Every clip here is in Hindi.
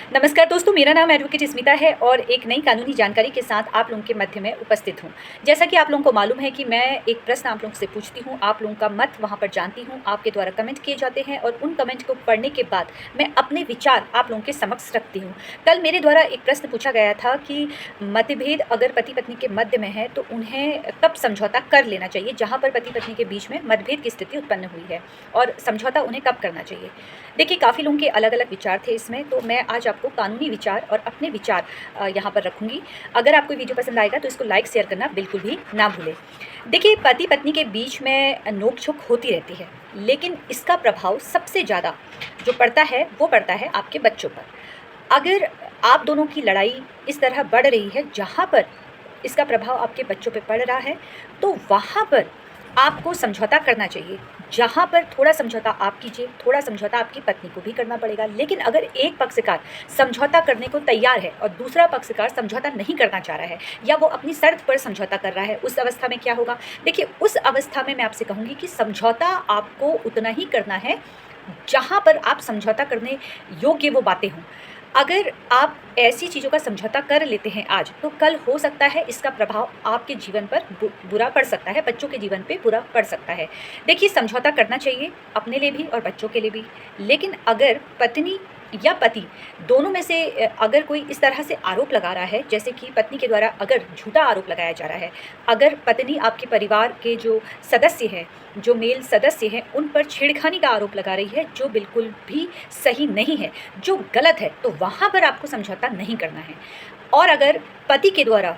नमस्कार दोस्तों, मेरा नाम एडवोकेट स्मिता है और एक नई कानूनी जानकारी के साथ आप लोगों के मध्य में उपस्थित हूं। जैसा कि आप लोगों को मालूम है कि मैं एक प्रश्न आप लोगों से पूछती हूं, आप लोगों का मत वहां पर जानती हूं, आपके द्वारा कमेंट किए जाते हैं और उन कमेंट को पढ़ने के बाद मैं अपने विचार आप लोगों के समक्ष रखती हूँ। कल मेरे द्वारा एक प्रश्न पूछा गया था कि मतभेद अगर पति पत्नी के मध्य में है तो उन्हें कब समझौता कर लेना चाहिए, जहाँ पर पति पत्नी के बीच में मतभेद की स्थिति उत्पन्न हुई है, और समझौता उन्हें कब करना चाहिए। देखिए, काफ़ी लोगों के अलग अलग विचार थे इसमें, तो मैं आज आपको कानूनी विचार और अपने विचार यहाँ पर रखूँगी। अगर आपको वीडियो पसंद आएगा तो इसको लाइक शेयर करना बिल्कुल भी ना भूलें। देखिए, पति पत्नी के बीच में नोक झोंक होती रहती है, लेकिन इसका प्रभाव सबसे ज़्यादा जो पड़ता है वो पड़ता है आपके बच्चों पर। अगर आप दोनों की लड़ाई इस तरह बढ़ रही है जहाँ पर इसका प्रभाव आपके बच्चों पे पड़ रहा है, तो वहाँ पर आपको समझौता करना चाहिए। जहाँ पर थोड़ा समझौता आप कीजिए, थोड़ा समझौता आपकी पत्नी को भी करना पड़ेगा। लेकिन अगर एक पक्षकार समझौता करने को तैयार है और दूसरा पक्षकार समझौता नहीं करना चाह रहा है, या वो अपनी शर्त पर समझौता कर रहा है, उस अवस्था में क्या होगा? देखिए, उस अवस्था में मैं आपसे कहूँगी कि समझौता आपको उतना ही करना है जहाँ पर आप समझौता करने योग्य वो बातें हों। अगर आप ऐसी चीज़ों का समझौता कर लेते हैं आज, तो कल हो सकता है इसका प्रभाव आपके जीवन पर बुरा पड़ सकता है, बच्चों के जीवन पे बुरा पड़ सकता है। देखिए, समझौता करना चाहिए अपने लिए भी और बच्चों के लिए भी, लेकिन अगर पत्नी या पति दोनों में से अगर कोई इस तरह से आरोप लगा रहा है, जैसे कि पत्नी के द्वारा अगर झूठा आरोप लगाया जा रहा है, अगर पत्नी आपके परिवार के जो सदस्य हैं, जो मेल सदस्य हैं, उन पर छेड़खानी का आरोप लगा रही है, जो बिल्कुल भी सही नहीं है, जो गलत है, तो वहाँ पर आपको समझौता नहीं करना है। और अगर पति के द्वारा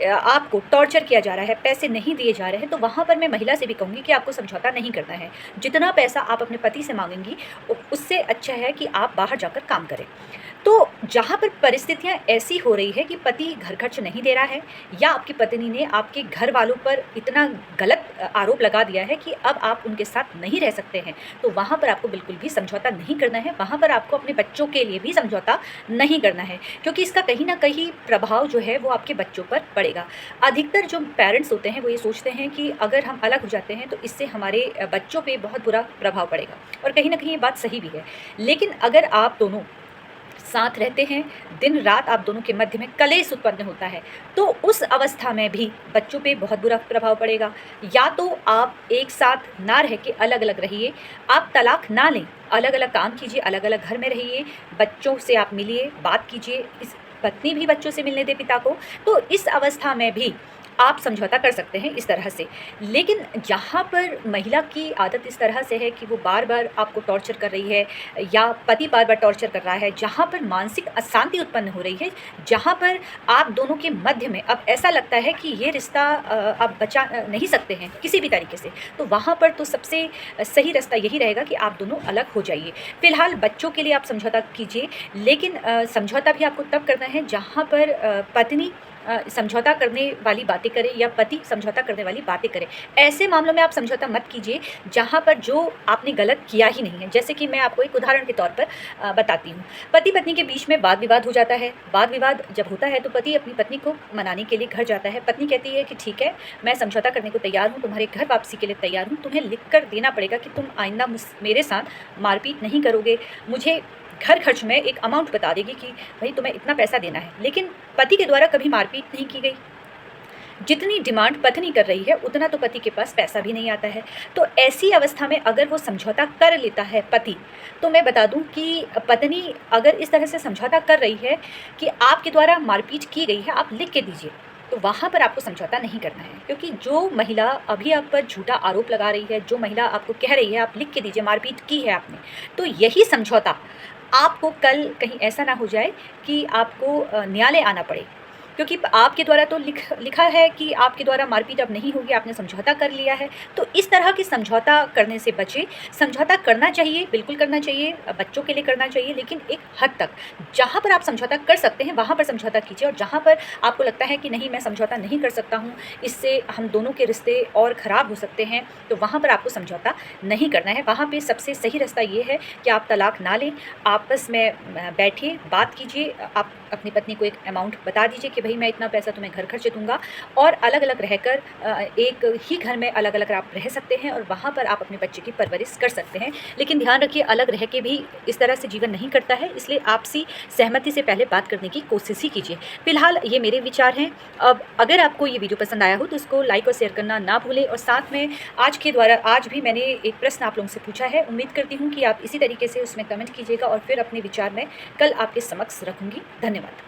आपको टॉर्चर किया जा रहा है, पैसे नहीं दिए जा रहे हैं, तो वहाँ पर मैं महिला से भी कहूँगी कि आपको समझौता नहीं करना है। जितना पैसा आप अपने पति से मांगेंगी, उससे अच्छा है कि आप बाहर जाकर काम करें। तो जहाँ पर परिस्थितियाँ ऐसी हो रही है कि पति घर खर्च नहीं दे रहा है, या आपकी पत्नी ने आपके घर वालों पर इतना गलत आरोप लगा दिया है कि अब आप उनके साथ नहीं रह सकते हैं, तो वहाँ पर आपको बिल्कुल भी समझौता नहीं करना है। वहाँ पर आपको अपने बच्चों के लिए भी समझौता नहीं करना है, क्योंकि इसका कहीं ना कहीं प्रभाव जो है वो आपके बच्चों पर पड़ेगा। अधिकतर जो पेरेंट्स होते हैं वो ये सोचते हैं कि अगर हम अलग हो जाते हैं तो इससे हमारे बच्चों पे बहुत बुरा प्रभाव पड़ेगा, और कहीं ना कहीं ये बात सही भी है। लेकिन अगर आप दोनों साथ रहते हैं, दिन रात आप दोनों के मध्य में कलेश उत्पन्न होता है, तो उस अवस्था में भी बच्चों पे बहुत बुरा प्रभाव पड़ेगा। या तो आप एक साथ ना रह के अलग अलग रहिए, आप तलाक ना लें, अलग अलग काम कीजिए, अलग अलग घर में रहिए, बच्चों से आप मिलिए, बात कीजिए, इस पत्नी भी बच्चों से मिलने दे पिता को, तो इस अवस्था में भी आप समझौता कर सकते हैं इस तरह से। लेकिन जहाँ पर महिला की आदत इस तरह से है कि वो बार बार आपको टॉर्चर कर रही है, या पति बार बार टॉर्चर कर रहा है, जहाँ पर मानसिक अशांति उत्पन्न हो रही है, जहाँ पर आप दोनों के मध्य में अब ऐसा लगता है कि ये रिश्ता आप बचा नहीं सकते हैं किसी भी तरीके से, तो वहाँ पर तो सबसे सही रास्ता यही रहेगा कि आप दोनों अलग हो जाइए। फिलहाल बच्चों के लिए आप समझौता कीजिए, लेकिन समझौता भी आपको तब करना है जहाँ पर पत्नी समझौता करने वाली बातें करे या पति समझौता करने वाली बातें करे। ऐसे मामलों में आप समझौता मत कीजिए जहाँ पर जो आपने गलत किया ही नहीं है। जैसे कि मैं आपको एक उदाहरण के तौर पर बताती हूँ। पति पत्नी के बीच में वाद विवाद हो जाता है। वाद विवाद जब होता है तो पति अपनी पत्नी को मनाने के लिए घर जाता है। पत्नी कहती है कि ठीक है, मैं समझौता करने को तैयार हूँ, तुम्हारे घर वापसी के लिए तैयार हूँ, तुम्हें लिख कर देना पड़ेगा कि तुम आइंदा मेरे साथ मारपीट नहीं करोगे, मुझे घर खर्च में एक अमाउंट बता देगी कि भाई तुम्हें इतना पैसा देना है। लेकिन पति के द्वारा कभी मारपीट नहीं की गई। जितनी डिमांड पत्नी कर रही है उतना तो पति के पास पैसा भी नहीं आता है। तो ऐसी अवस्था में अगर वो समझौता कर लेता है पति, तो मैं बता दूं कि पत्नी अगर इस तरह से समझौता कर रही है कि आपके द्वारा मारपीट की गई है, आप लिख के दीजिए, तो वहाँ पर आपको समझौता नहीं करना है। क्योंकि जो महिला अभी आप पर झूठा आरोप लगा रही है, जो महिला आपको कह रही है आप लिख के दीजिए मारपीट की है आपने, तो यही समझौता आपको कल कहीं ऐसा ना हो जाए कि आपको न्यायालय आना पड़े। क्योंकि आपके द्वारा तो लिखा है कि आपके द्वारा मारपीट अब नहीं होगी, आपने समझौता कर लिया है। तो इस तरह की समझौता करने से बचें। समझौता करना चाहिए, बिल्कुल करना चाहिए, बच्चों के लिए करना चाहिए, लेकिन एक हद तक। जहाँ पर आप समझौता कर सकते हैं वहाँ पर समझौता कीजिए, और जहाँ पर आपको लगता है कि नहीं मैं समझौता नहीं कर सकता हूँ, इससे हम दोनों के रिश्ते और ख़राब हो सकते हैं, तो वहाँ पर आपको समझौता नहीं करना है। वहाँ पर सबसे सही रास्ता ये है कि आप तलाक ना लें, आपस में बैठिए, बात कीजिए, आप अपनी पत्नी को एक अमाउंट बता दीजिए कि भई मैं इतना पैसा तुम्हें घर खर्च दूँगा, और अलग-अलग रहकर एक ही घर में अलग-अलग आप रह सकते हैं और वहाँ पर आप अपने बच्चे की परवरिश कर सकते हैं। लेकिन ध्यान रखिए, अलग रह के भी इस तरह से जीवन नहीं कटता है, इसलिए आपसी सहमति से पहले बात करने की कोशिश ही कीजिए। फिलहाल ये मेरे विचार हैं। अब अगर आपको ये वीडियो पसंद आया हो तो इसको लाइक और शेयर करना ना भूलें, और साथ में आज भी मैंने एक प्रश्न आप लोगों से पूछा है, उम्मीद करती हूँ कि आप इसी तरीके से उसमें कमेंट कीजिएगा और फिर अपने विचार मैं कल आपके समक्ष रखूँगी। धन्यवाद।